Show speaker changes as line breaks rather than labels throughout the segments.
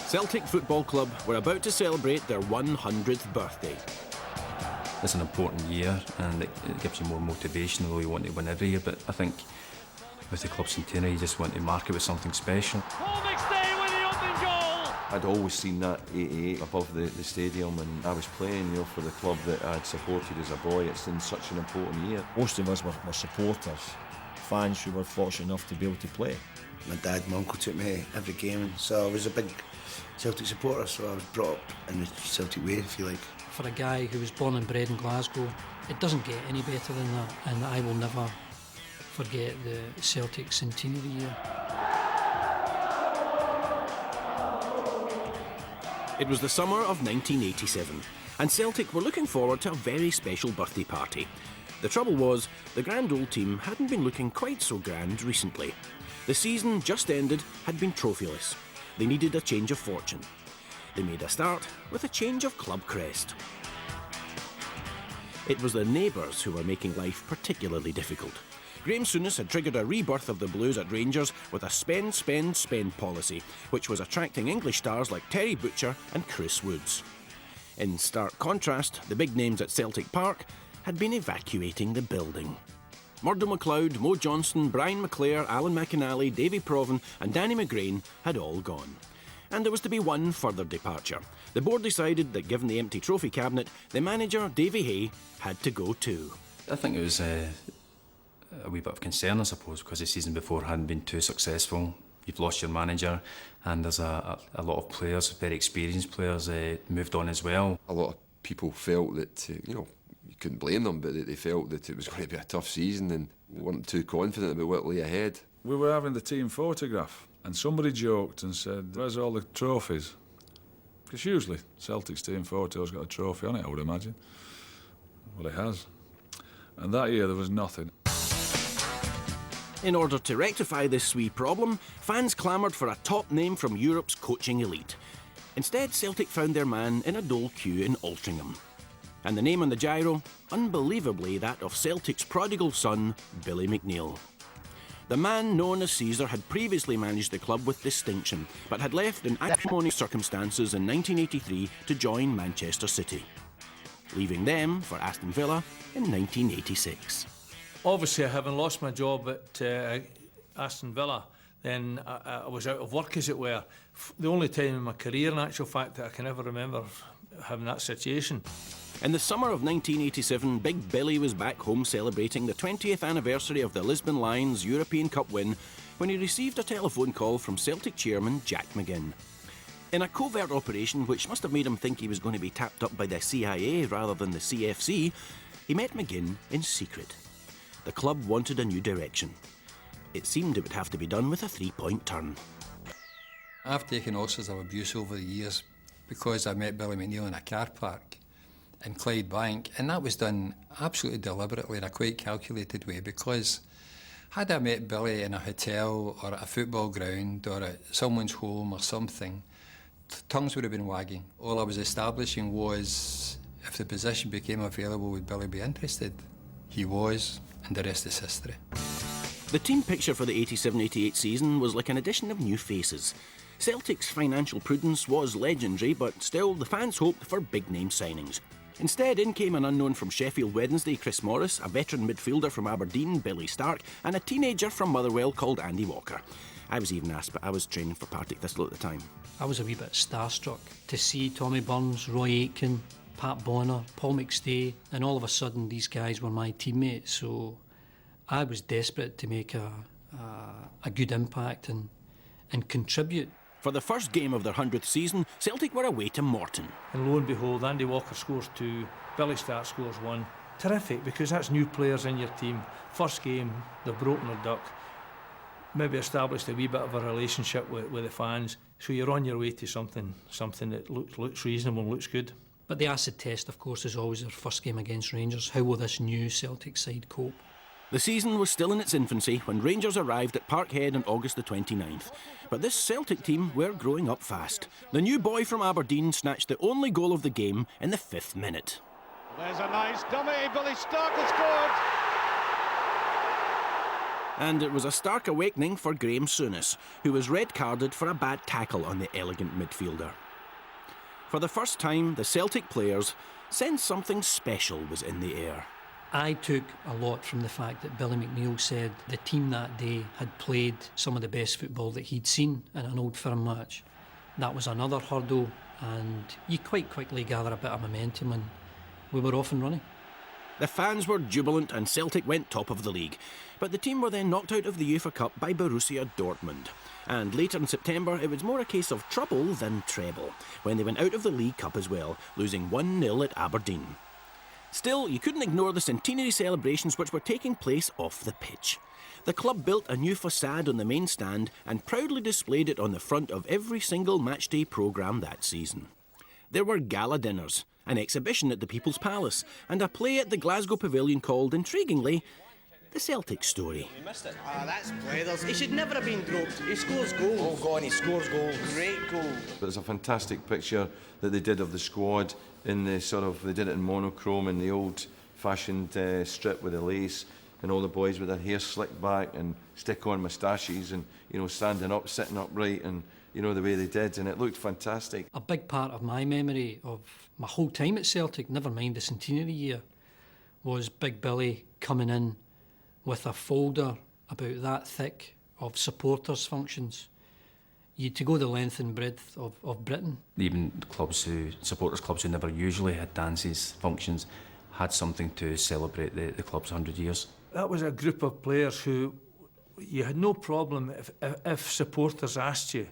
Celtic Football Club were about to celebrate their 100th birthday.
It's an important year and it gives you more motivation, although you want to win every year, but I think with the club centenary you just want to mark it with something special.
I'd always seen that 88 above the stadium, and I was playing, for the club that I'd supported as a boy. It's in such an important year.
Most of us were supporters, fans who were fortunate enough to be able to play.
My dad and my uncle took me every game, so I was a big Celtic supporter, so I was brought up in the Celtic way, if you like.
For a guy who was born and bred in Glasgow, it doesn't get any better than that, and I will never forget the Celtic centenary year.
It was the summer of 1987, and Celtic were looking forward to a very special birthday party. The trouble was, the grand old team hadn't been looking quite so grand recently. The season just ended had been trophyless. They needed a change of fortune. They made a start with a change of club crest. It was the neighbours who were making life particularly difficult. Graham Souness had triggered a rebirth of the Blues at Rangers with a spend, spend, spend policy, which was attracting English stars like Terry Butcher and Chris Woods. In stark contrast, the big names at Celtic Park had been evacuating the building. Murdo MacLeod, Mo Johnston, Brian McClare, Alan McInally, Davy Provan and Danny McGrain had all gone. And there was to be one further departure. The board decided that given the empty trophy cabinet, the manager, Davy Hay, had to go too.
I think it was a wee bit of concern, I suppose, because the season before hadn't been too successful. You've lost your manager, and there's a lot of players, very experienced players, moved on as well.
A lot of people felt that, you couldn't blame them, but they felt that it was going to be a tough season and weren't too confident about what lay ahead.
We were having the team photograph, and somebody joked and said, "Where's all the trophies?" Because usually Celtic's team photo's got a trophy on it, I would imagine. Well, it has. And that year there was nothing.
In order to rectify this wee problem, fans clamoured for a top name from Europe's coaching elite. Instead, Celtic found their man in a Dole queue in Altrincham. And the name on the gyro, unbelievably that of Celtic's prodigal son, Billy McNeill. The man known as Caesar had previously managed the club with distinction, but had left in acrimonious circumstances in 1983 to join Manchester City, leaving them for Aston Villa in 1986.
Obviously, having lost my job at Aston Villa, then I was out of work, as it were. The only time in my career, in actual fact, that I can ever remember having that situation.
In the summer of 1987, Big Billy was back home celebrating the 20th anniversary of the Lisbon Lions' European Cup win when he received a telephone call from Celtic chairman Jack McGinn. In a covert operation which must have made him think he was going to be tapped up by the CIA rather than the CFC, he met McGinn in secret. The club wanted a new direction. It seemed it would have to be done with a three-point turn.
I've taken all sorts of abuse over the years because I met Billy McNeill in a car park in Clydebank, and that was done absolutely deliberately in a quite calculated way, because had I met Billy in a hotel or at a football ground or at someone's home or something, tongues would have been wagging. All I was establishing was, if the position became available, would Billy be interested? He was, and the rest is history.
The team picture for the 87-88 season was like an addition of new faces. Celtic's financial prudence was legendary, but still the fans hoped for big-name signings. Instead, in came an unknown from Sheffield Wednesday, Chris Morris, a veteran midfielder from Aberdeen, Billy Stark, and a teenager from Motherwell called Andy Walker. I was even asked, but I was training for Partick Thistle at the time.
I was a wee bit starstruck to see Tommy Burns, Roy Aitken, Pat Bonner, Paul McStay, and all of a sudden these guys were my teammates, so I was desperate to make a good impact and contribute.
For the first game of their 100th season, Celtic were away to Morton.
And lo and behold, Andy Walker scores 2, Billy Stark scores 1. Terrific, because that's new players in your team. First game, they've broken their duck. Maybe established a wee bit of a relationship with the fans, so you're on your way to something that looks reasonable and looks good.
But the acid test, of course, is always their first game against Rangers. How will this new Celtic side cope?
The season was still in its infancy when Rangers arrived at Parkhead on August the 29th. But this Celtic team were growing up fast. The new boy from Aberdeen snatched the only goal of the game in the 5th minute.
There's a nice dummy, Billy Stark has scored!
And it was a stark awakening for Graeme Souness, who was red-carded for a bad tackle on the elegant midfielder. For the first time, the Celtic players sensed something special was in the air.
I took a lot from the fact that Billy McNeill said the team that day had played some of the best football that he'd seen in an Old Firm match. That was another hurdle, and you quite quickly gather a bit of momentum, and we were off and running.
The fans were jubilant and Celtic went top of the league, but the team were then knocked out of the UEFA Cup by Borussia Dortmund. And later in September, it was more a case of trouble than treble, when they went out of the League Cup as well, losing 1-0 at Aberdeen. Still, you couldn't ignore the centenary celebrations which were taking place off the pitch. The club built a new facade on the main stand and proudly displayed it on the front of every single matchday programme that season. There were gala dinners, an exhibition at the People's Palace, and a play at the Glasgow Pavilion called, intriguingly, The Celtic Story.
We missed it. That's Blethers. He should never have been dropped. He scores goals. Oh, God, he scores goals. Great goal.
There's a fantastic picture that they did of the squad in the they did it in monochrome in the old-fashioned strip with the lace, and all the boys with their hair slicked back and stick-on moustaches and, standing up, sitting upright, and, the way they did, and it looked fantastic.
A big part of my memory of my whole time at Celtic, never mind the centenary year, was Big Billy coming in with a folder about that thick of supporters' functions. You had to go the length and breadth of Britain.
Even supporters clubs who never usually had dances, functions, had something to celebrate the club's 100 years.
That was a group of players who you had no problem if supporters asked you,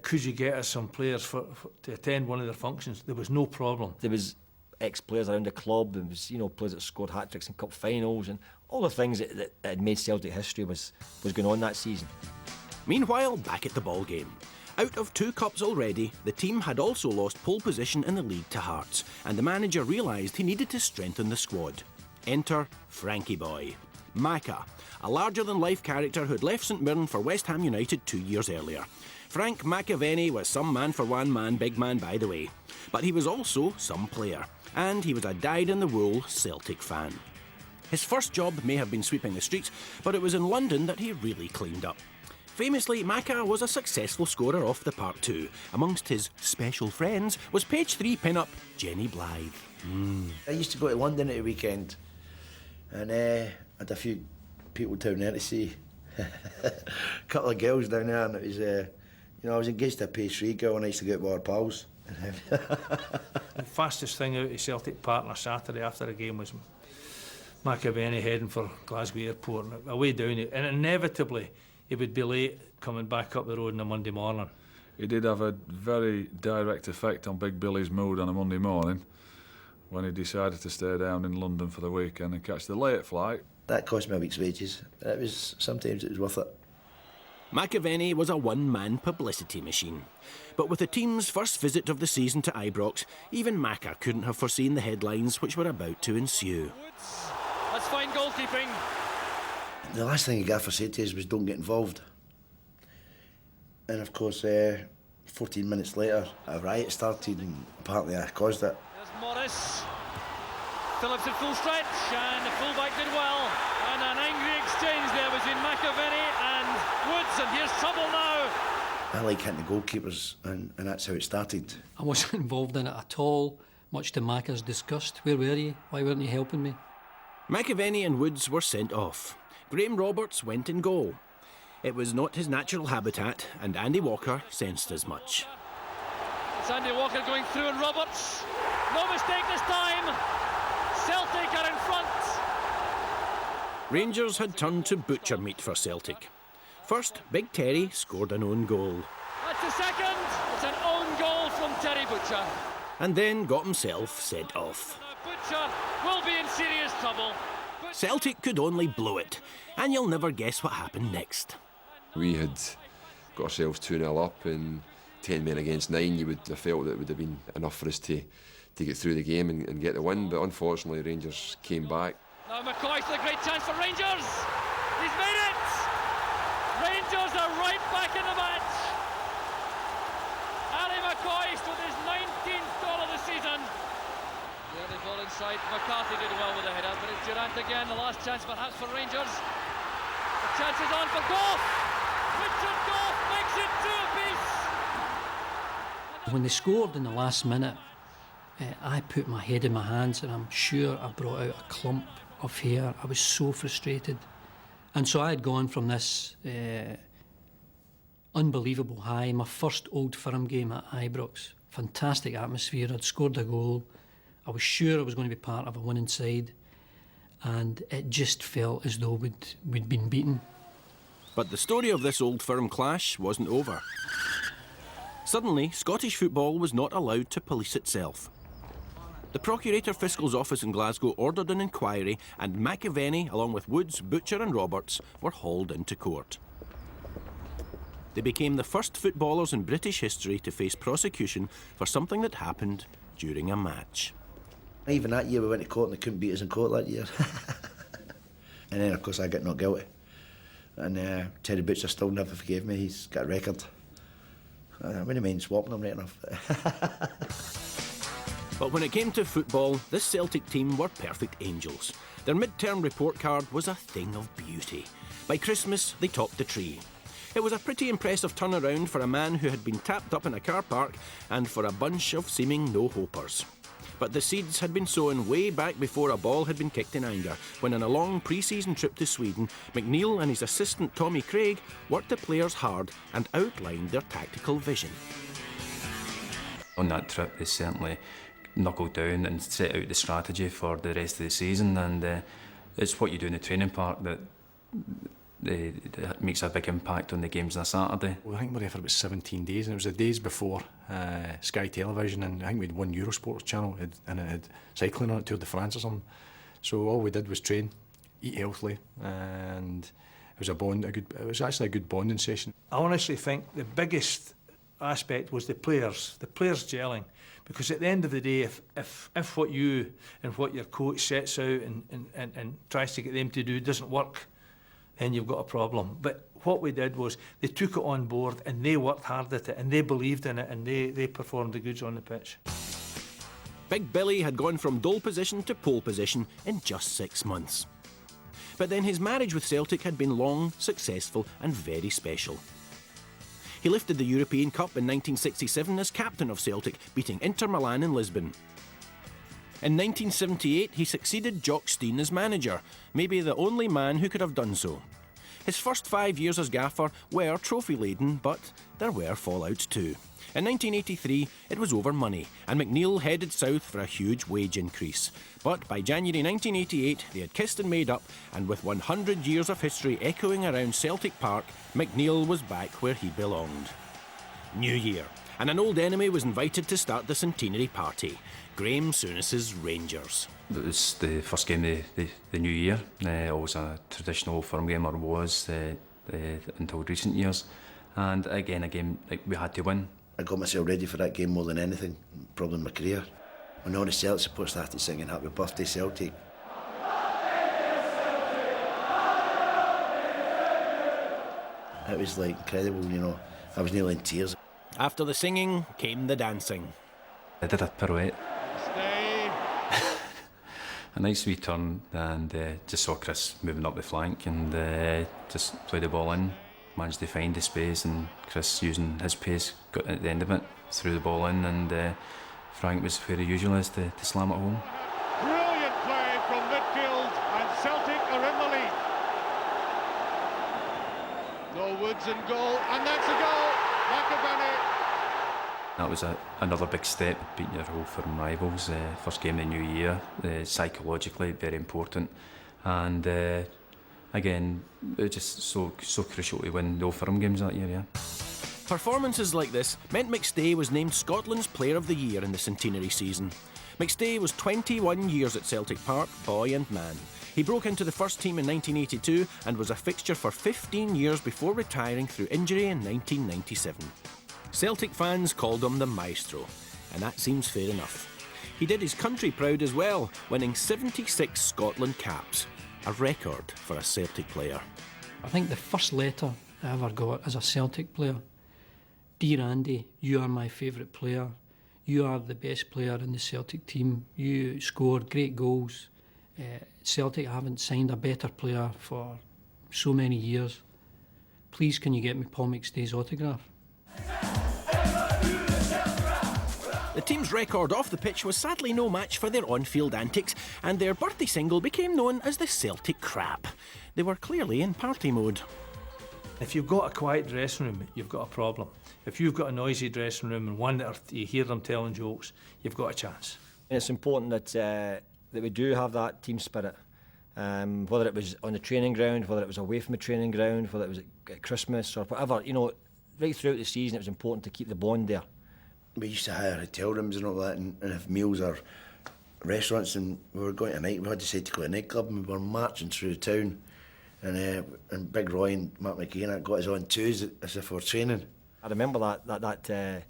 could you get us some players to attend one of their functions? There was no problem.
There was ex-players around the club, there was, players that scored hat-tricks in cup finals, and all the things that had made Celtic history was going on that season.
Meanwhile, back at the ball game. Out of 2 cups already, the team had also lost pole position in the league to Hearts, and the manager realised he needed to strengthen the squad. Enter Frankie Boy. Macca, a larger-than-life character who'd left St Mirren for West Ham United 2 years earlier. Frank McAvenny was some man-for-one-man big man, by the way. But he was also some player, and he was a dyed-in-the-wool Celtic fan. His first job may have been sweeping the streets, but it was in London that he really cleaned up. Famously, Macca was a successful scorer off the park too. Amongst his special friends was page 3 pin-up Jenny Blythe.
I used to go to London at the weekend, and had a few people down there to see. A couple of girls down there, and it was, I was engaged to a page 3 girl, and I used to go out with our pals.
The fastest thing out of Celtic Park on a Saturday after a game was McAvenny heading for Glasgow Airport, and away down it, and inevitably he would be late coming back up the road on a Monday morning.
It did have a very direct effect on Big Billy's mood on a Monday morning when he decided to stay down in London for the weekend and catch the late flight.
That cost me a week's wages. Sometimes it was worth it.
McAvenny was a one-man publicity machine. But with the team's first visit of the season to Ibrox, even Macca couldn't have foreseen the headlines which were about to ensue.
That's fine goalkeeping.
The last thing Gaffer said to us was, don't get involved. And of course, 14 minutes later, a riot started, and apparently I caused it.
There's Morris. Phillips at full stretch, and the fullback did well. And an angry exchange there between McAvenny and Woods, and here's trouble now.
I like hitting the goalkeepers, and that's how it started.
I wasn't involved in it at all, much to Macca's disgust. Where were you? Why weren't you helping me?
McAvenny and Woods were sent off. Graham Roberts went in goal. It was not his natural habitat, and Andy Walker sensed as much.
It's Andy Walker going through, and Roberts. No mistake this time. Celtic are in front.
Rangers had turned to butcher meat for Celtic. First, Big Terry scored an own goal.
That's the second. It's an own goal from Terry Butcher.
And then got himself sent off.
Butcher will be in serious trouble.
Celtic could only blow it, and you'll never guess what happened next.
We had got ourselves 2-0 up, and 10 men against 9, you would have felt that it would have been enough for us to get through the game and get the win, but unfortunately Rangers came back.
Now McCoy to a great chance for Rangers. He's made it! Rangers are right back in the match. Ali McCoy with his 19th goal of the season. The early ball inside. McCarthy did well with the header, but it's Durant again. The last chance perhaps for Rangers. The chances on for Goff. Richard Goff makes it 2 apiece.
When they scored in the last minute, I put my head in my hands and I'm sure I brought out a clump of hair. I was so frustrated. And so I had gone from this unbelievable high, my first Old Firm game at Ibrox. Fantastic atmosphere, I'd scored a goal. I was sure I was going to be part of a winning side. And it just felt as though we'd been beaten.
But the story of this Old Firm clash wasn't over. Suddenly, Scottish football was not allowed to police itself. The Procurator Fiscal's office in Glasgow ordered an inquiry, and McAvenny, along with Woods, Butcher and Roberts, were hauled into court. They became the first footballers in British history to face prosecution for something that happened during a match.
Even that year we went to court and they couldn't beat us in court that year. And then of course I got not guilty. And Terry Butcher still never forgave me, he's got a record. I wouldn't mind swapping him right enough.
But when it came to football, this Celtic team were perfect angels. Their mid-term report card was a thing of beauty. By Christmas, they topped the tree. It was a pretty impressive turnaround for a man who had been tapped up in a car park and for a bunch of seeming no-hopers. But the seeds had been sown way back before a ball had been kicked in anger, when on a long pre-season trip to Sweden, McNeil and his assistant Tommy Craig worked the players hard and outlined their tactical vision.
On that trip, they certainly knuckled down and set out the strategy for the rest of the season, and it's what you do in the training park that makes a big impact on the games on a Saturday.
Well, I think we were there for about 17 days, and it was the days before Sky Television, and I think we had one Eurosports channel, and it had cycling on it, Tour de France or something. So all we did was train, eat healthily, and it was it was actually a good bonding session.
I honestly think the biggest aspect was the players gelling. Because at the end of the day, if what you and what your coach sets out and tries to get them to do doesn't work, then you've got a problem. But what we did was they took it on board and they worked hard at it and they believed in it and they performed the goods on the pitch.
Big Billy had gone from dole position to pole position in just 6 months. But then his marriage with Celtic had been long, successful and very special. He lifted the European Cup in 1967 as captain of Celtic, beating Inter Milan in Lisbon. In 1978, he succeeded Jock Stein as manager, maybe the only man who could have done so. His first 5 years as gaffer were trophy-laden, but there were fallouts too. In 1983, it was over money, and McNeil headed south for a huge wage increase. But by January 1988, they had kissed and made up, and with 100 years of history echoing around Celtic Park, McNeil was back where he belonged. New Year, and an old enemy was invited to start the centenary party, Graham Souness's Rangers.
It was the first game of the new year, always a traditional firm game, or was until recent years. And again, a game like we had to win.
I got myself ready for that game more than anything, probably in my career. When all the Celtic supporters started singing Happy Birthday Celtic. It was like incredible, you know. I was nearly in tears.
After the singing came the dancing.
I did a pirouette. A nice wee turn, and just saw Chris moving up the flank and just played the ball in. Managed to find the space, and Chris, using his pace, got at the end of it, threw the ball in, and Frank was where he usually is to slam it home.
Brilliant play from midfield, and Celtic are in the lead. No Woods in goal, and that's a goal. McAvenny.
That was another big step, beating your Old Firm rivals. First game of the new year, psychologically very important, and again, it was just so crucial to win the Old Firm games that year. Yeah.
Performances like this meant McStay was named Scotland's Player of the Year in the centenary season. McStay was 21 years at Celtic Park, boy and man. He broke into the first team in 1982 and was a fixture for 15 years before retiring through injury in 1997. Celtic fans called him the Maestro, and that seems fair enough. He did his country proud as well, winning 76 Scotland caps, a record for a Celtic player.
I think the first letter I ever got as a Celtic player: Dear Andy, you are my favourite player. You are the best player in the Celtic team. You scored great goals. Celtic haven't signed a better player for so many years. Please can you get me Paul McStay's autograph?
The team's record off the pitch was sadly no match for their on-field antics, and their birthday single became known as the Celtic Crap. They were clearly in party mode.
If you've got a quiet dressing room, you've got a problem. If you've got a noisy dressing room and one that you hear them telling jokes, you've got a chance.
It's important that we do have that team spirit. Whether it was on the training ground, whether it was away from the training ground, whether it was at Christmas or whatever, you know, right throughout the season it was important to keep the bond there.
We used to hire hotel rooms and all that, and have meals or restaurants, and we were going tonight. We had decided to go to a nightclub, and we were marching through the town, and Big Roy and Mark McKean got us on twos as if we were training.
I remember that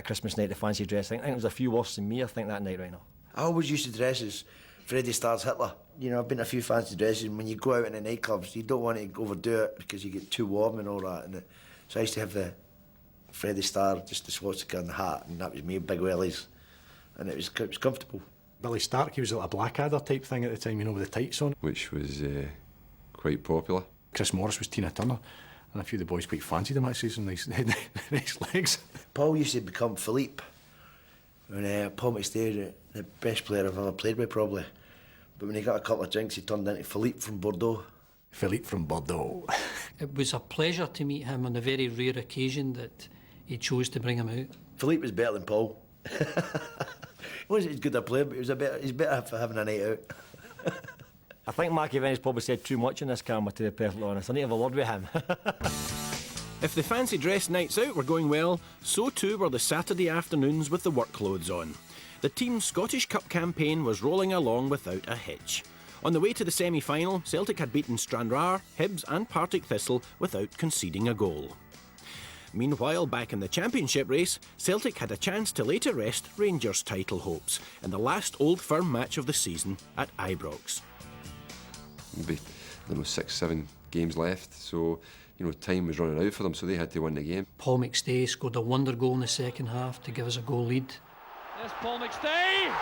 Christmas night, the fancy dress. I think it was a few worse than me. I think that night right now.
I always used to dress as Freddie Starr's Hitler. You know, I've been to a few fancy dresses, and when you go out in the nightclubs, you don't want to overdo it because you get too warm and all that. So I used to have the Freddie Starr, just the swastika and the hat, and that was me, big wellies, and it was comfortable.
Billy Stark, he was like a Blackadder type thing at the time, you know, with the tights on.
Which was quite popular.
Chris Morris was Tina Turner, and a few of the boys quite fancied him actually, some nice legs.
Paul used to become Philippe, and Paul McStay, the best player I've ever played with probably, but when he got a couple of drinks he turned into Philippe from Bordeaux.
Philippe from Bordeaux.
It was a pleasure to meet him on the very rare occasion that he chose to bring him out.
Philippe was better than Paul. He wasn't as good a player, but he's better for having a night out.
I think Machiavelli's probably said too much in this camera, to be perfectly honest. I need to have a word with him.
If the fancy dress nights out were going well, so too were the Saturday afternoons with the work clothes on. The team's Scottish Cup campaign was rolling along without a hitch. On the way to the semi-final, Celtic had beaten Stranraer, Hibs and Partick Thistle without conceding a goal. Meanwhile, back in the championship race, Celtic had a chance to lay to rest Rangers' title hopes in the last Old Firm match of the season at Ibrox.
Maybe 6-7 games left, so you know time was running out for them, so they had to win the game.
Paul McStay scored a wonder goal in the second half to give us a goal lead.
Yes, Paul McStay!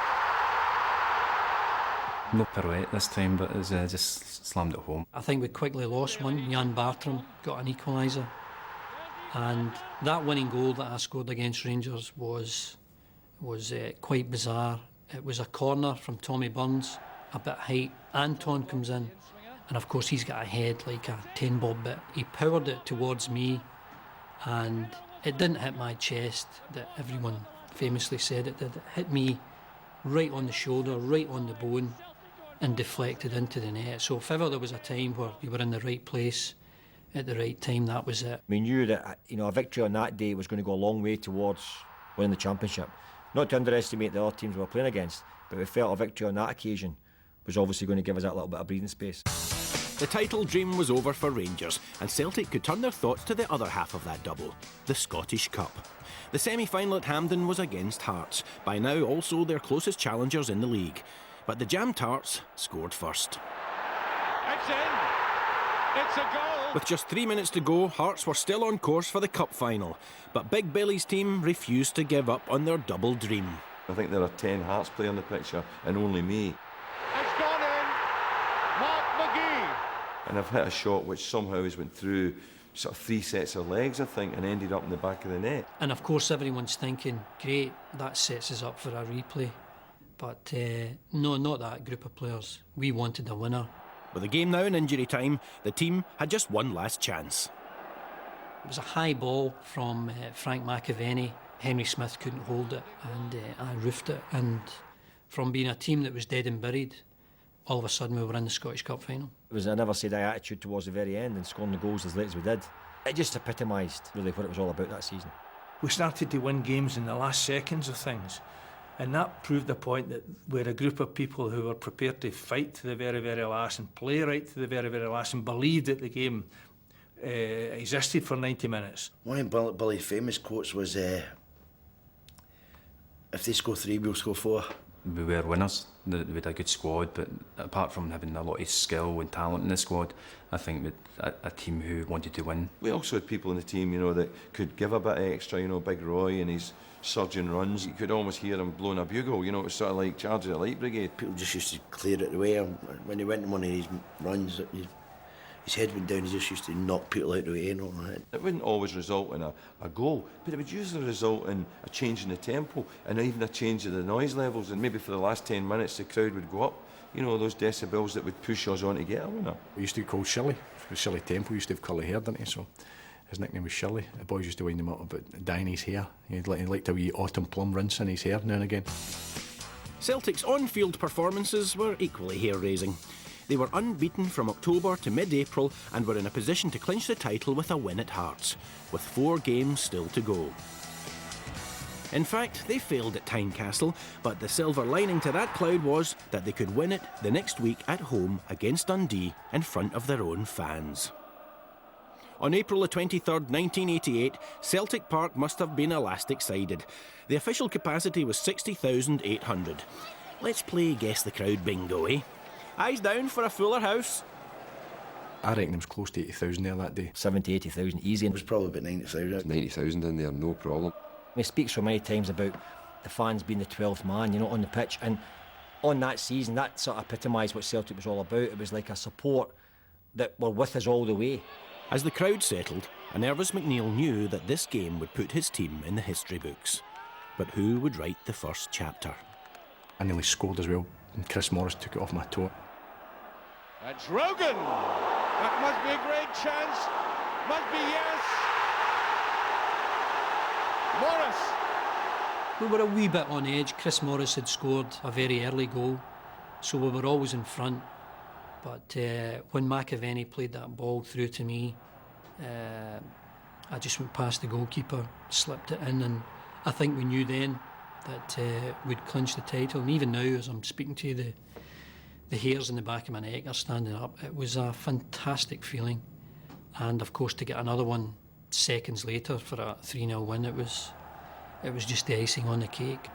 No pirouette this time, but it was just slammed it home.
I think we quickly lost one. Jan Bartram got an equaliser. And that winning goal that I scored against Rangers was quite bizarre. It was a corner from Tommy Burns, a bit height. Anton comes in, and of course he's got a head like a 10-bob bit. He powered it towards me, and it didn't hit my chest that everyone famously said it did. It hit me right on the shoulder, right on the bone, and deflected into the net. So if ever there was a time where you were in the right place at the right time, that was it.
We knew that a victory on that day was going to go a long way towards winning the championship. Not to underestimate the other teams we were playing against, but we felt a victory on that occasion was obviously going to give us that little bit of breathing space.
The title dream was over for Rangers, and Celtic could turn their thoughts to the other half of that double, the Scottish Cup. The semi-final at Hampden was against Hearts, by now also their closest challengers in the league. But the Jam Tarts scored first.
It's in! It's a goal!
With just 3 minutes to go, Hearts were still on course for the Cup final, but Big Billy's team refused to give up on their double dream.
I think there are 10 Hearts players in the picture, and only me.
It's gone in! Mark McGee!
And I've hit a shot which somehow has went through sort of 3 sets of legs, I think, and ended up in the back of the net.
And of course everyone's thinking, great, that sets us up for a replay. But no, not that group of players. We wanted a winner.
With the game now in injury time, the team had just one last chance.
It was a high ball from Frank McAvenny. Henry Smith couldn't hold it, and I roofed it. And from being a team that was dead and buried, all of a sudden we were in the Scottish Cup final.
It was a never-say-die attitude towards the very end and scoring the goals as late as we did. It just epitomised really what it was all about that season.
We started to win games in the last seconds of things. And that proved the point that we're a group of people who were prepared to fight to the very, very last and play right to the very, very last and believed that the game existed for 90 minutes.
One of Billy's famous quotes was, if they score 3, we'll score 4.
We were winners. We had a good squad, but apart from having a lot of skill and talent in the squad, I think with a team who wanted to win.
We also had people in the team, you know, that could give a bit extra. You know, Big Roy and his surging runs. You could almost hear him blowing a bugle. You know, it was sort of like charging a light brigade.
People just used to clear it away. When he went on one of his runs, his head went down, he just used to knock people out of the way, you know.
It wouldn't always result in a goal, but it would usually result in a change in the tempo and even a change of the noise levels, and maybe for the last 10 minutes the crowd would go up, you know, those decibels that would push us on to get a winner.
We used to be called Shirley, because Shirley Temple used to have curly hair, didn't he? So his nickname was Shirley. The boys used to wind him up about dyeing his hair. He'd like a wee autumn plum rinse in his hair now and again.
Celtic's on-field performances were equally hair-raising. They were unbeaten from October to mid-April and were in a position to clinch the title with a win at Hearts, with 4 games still to go. In fact, they failed at Tynecastle, but the silver lining to that cloud was that they could win it the next week at home against Dundee in front of their own fans. On April the 23rd, 1988, Celtic Park must have been elastic-sided. The official capacity was 60,800. Let's play Guess the Crowd bingo, eh? Eyes down for a fuller house.
I reckon it was close to 80,000 there that day.
70, 80,000 easy.
It was probably about 90,000.
90,000 in there, no problem.
He speaks so many times about the fans being the 12th man, you know, on the pitch. And on that season, that sort of epitomised what Celtic was all about. It was like a support that were with us all the way.
As the crowd settled, a nervous McNeil knew that this game would put his team in the history books. But who would write the first chapter?
I nearly scored as well, and Chris Morris took it off my toe.
It's Rogan. That must be a great chance. Must be yes. Morris.
We were a wee bit on edge. Chris Morris had scored a very early goal, so we were always in front. But when McAvenny played that ball through to me, I just went past the goalkeeper, slipped it in, and I think we knew then that we'd clinch the title. And even now, as I'm speaking to you, the hairs in the back of my neck are standing up. It was a fantastic feeling. And of course, to get another one seconds later for a 3-0 win, it was just the icing on the cake.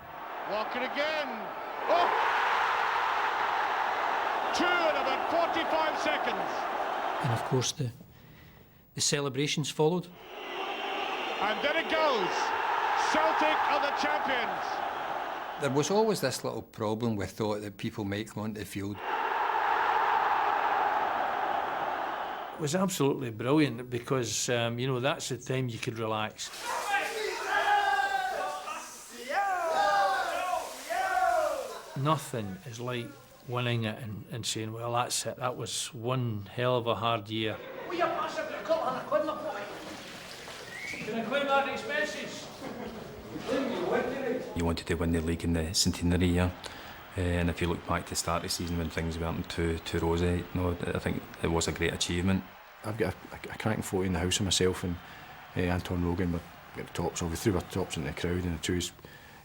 Walker again. Oh! 2 in about 45 seconds.
And of course, the celebrations followed.
And there it goes. Celtic are the champions.
There was always this little problem with thought that people might come onto the field.
It was absolutely brilliant because, you know, that's the time you could relax. Nothing is like winning it and saying, well, that's it. That was one hell of a hard year.
Can I claim that expenses?
You wanted to win the league in the centenary year, and if you look back to the start of the season when things weren't too rosy, no, I think it was a great achievement.
I've got a cracking photo in the house of myself and Anton Rogan. We got the tops, we threw our tops into the crowd and the twos.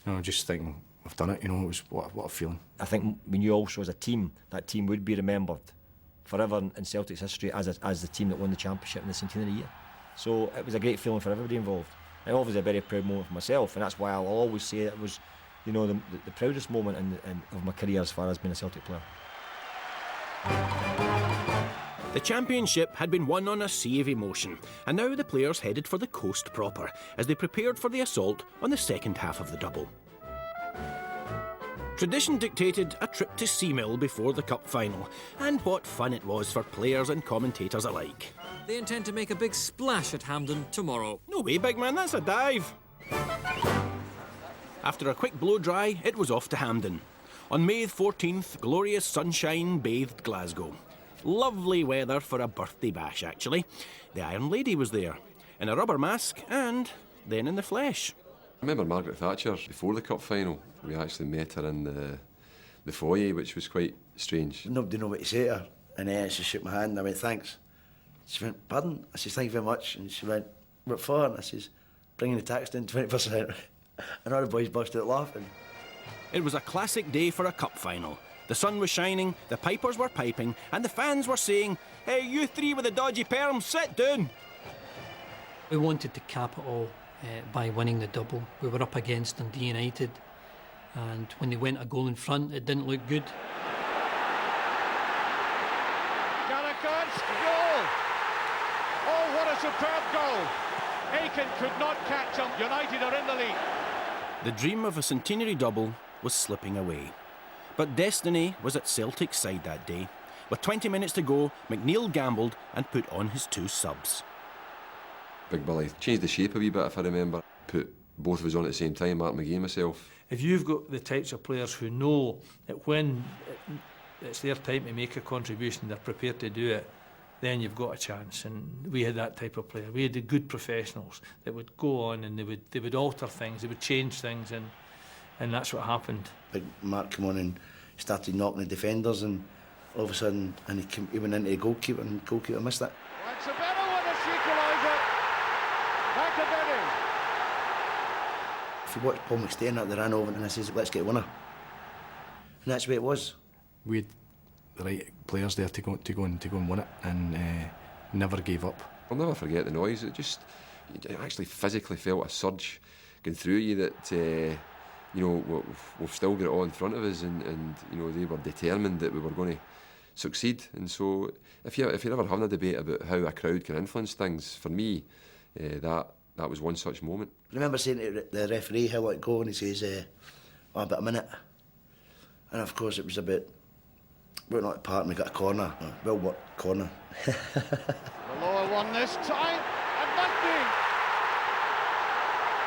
You know, just thinking, we've done it. You know, it was what a feeling.
I think we knew also as a team that team would be remembered forever in Celtic's history as the team that won the championship in the centenary year. So it was a great feeling for everybody involved. And obviously a very proud moment for myself, and that's why I'll always say it was, you know, the proudest moment of my career as far as being a Celtic player.
The championship had been won on a sea of emotion, and now the players headed for the coast proper as they prepared for the assault on the second half of the double. Tradition dictated a trip to Seamill before the cup final, and what fun it was for players and commentators alike.
They intend to make a big splash at Hampden tomorrow.
No way, big man, that's a dive. After a quick blow-dry, it was off to Hampden. On May 14th, glorious sunshine bathed Glasgow. Lovely weather for a birthday bash, actually. The Iron Lady was there, in a rubber mask and then in the flesh.
I remember Margaret Thatcher before the cup final. We actually met her in the foyer, which was quite strange.
Nobody knew what to say to her, and she shook my hand and I went, thanks. She went, pardon? I says, thank you very much. And she went, what for? And I says, bringing the tax down 20%. And all the boys busted out laughing.
It was a classic day for a cup final. The sun was shining, the pipers were piping, and the fans were saying, hey, you three with the dodgy perms, sit down.
We wanted to cap it all by winning the double. We were up against Dundee United, and when they went a goal in front, it didn't look good.
Gallagher's goal! Oh, what a superb goal! Aiken could not catch him. United are in the lead.
The dream of a centenary double was slipping away. But destiny was at Celtic's side that day, With 20 minutes to go, McNeil gambled and put on his 2 subs.
Big Billy changed the shape a wee bit, if I remember. Put both of us on at the same time, Mark McGee and myself.
If you've got the types of players who know that when it's their time to make a contribution, they're prepared to do it, then you've got a chance. And we had that type of player. We had the good professionals that would go on and they would alter things, they would change things, and that's what happened.
Big Mark came on and started knocking the defenders, and all of a sudden, and he went into the goalkeeper, and the goalkeeper missed it.
It's a better one, a equaliser. McAvenny.
If you watch Paul McStay and that, they ran over and I says, let's get a winner. And that's the way it was.
We had the right players there to go and win it, and never gave up.
I'll never forget the noise. It actually physically felt a surge going through you that, you know, we've still got it all in front of us, and you know, they were determined that we were going to succeed. And so if you're ever having a debate about how a crowd can influence things, for me, that was one such moment.
I remember saying to the referee how it go, and he says, about a minute. And of course it was about, we're not apart and we got a corner. Well, what corner?
The lower one this time, and McNeil.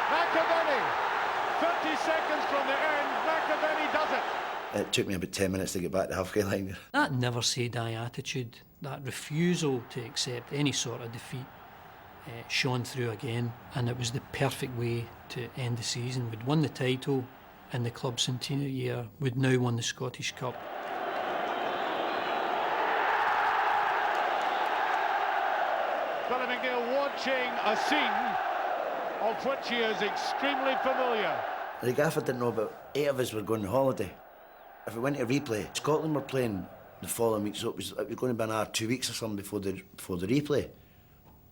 McAvenny, 30 seconds from the end, McAvenny does it.
It took me about 10 minutes to get back to the halfway line.
That never say die attitude, that refusal to accept any sort of defeat, shone through again, and it was the perfect way to end the season. We'd won the title in the club centenary year, we'd now won the Scottish Cup.
Billy McNeil watching a scene of which he is extremely familiar.
The gaffer didn't know about 8 of us were going on holiday. If we went to replay, Scotland were playing the following week, so it was going to be another 2 weeks or something before the replay.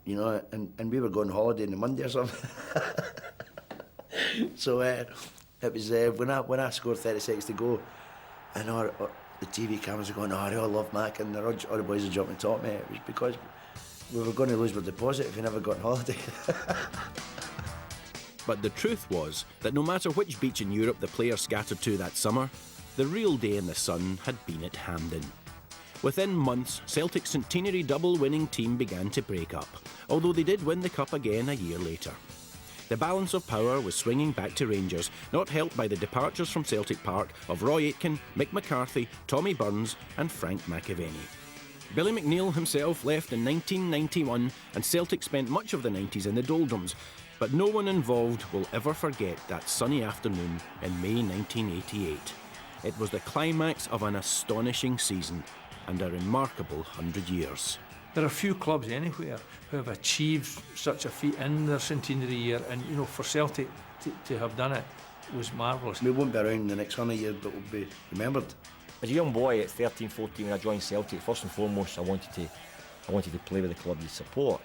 You know, and we were going on holiday on the Monday or something. So it was when I scored 30 seconds to go, and the TV cameras are going, oh, they all love Mac, and all the boys are jumping on top of me. It was because we were going to lose our deposit if we never got on holiday.
But the truth was that no matter which beach in Europe the players scattered to that summer, the real day in the sun had been at Hampden. Within months, Celtic's centenary double-winning team began to break up, although they did win the cup again a year later. The balance of power was swinging back to Rangers, not helped by the departures from Celtic Park of Roy Aitken, Mick McCarthy, Tommy Burns and Frank McAvenny. Billy McNeil himself left in 1991, and Celtic spent much of the 90s in the doldrums, but no one involved will ever forget that sunny afternoon in May 1988. It was the climax of an astonishing season and a remarkable 100 years.
There are few clubs anywhere who have achieved such a feat in their centenary year, and you know, for Celtic to have done it was marvellous.
We won't be around the next 100 years, but we'll be remembered.
As a young boy at 13, 14, when I joined Celtic, first and foremost I wanted to play with the club you support.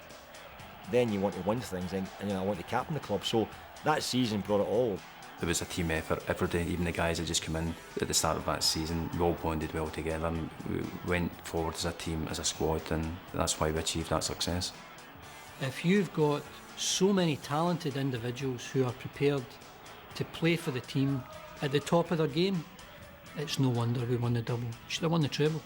Then you want to win things, and I want to captain the club. So that season brought it all.
It was a team effort every day. Even the guys that just come in at the start of that season, we all bonded well together and we went forward as a team, as a squad, and that's why we achieved that success. If
you've got so many talented individuals who are prepared to play for the team at the top of their game, it's no wonder we won the double. Should have won the treble.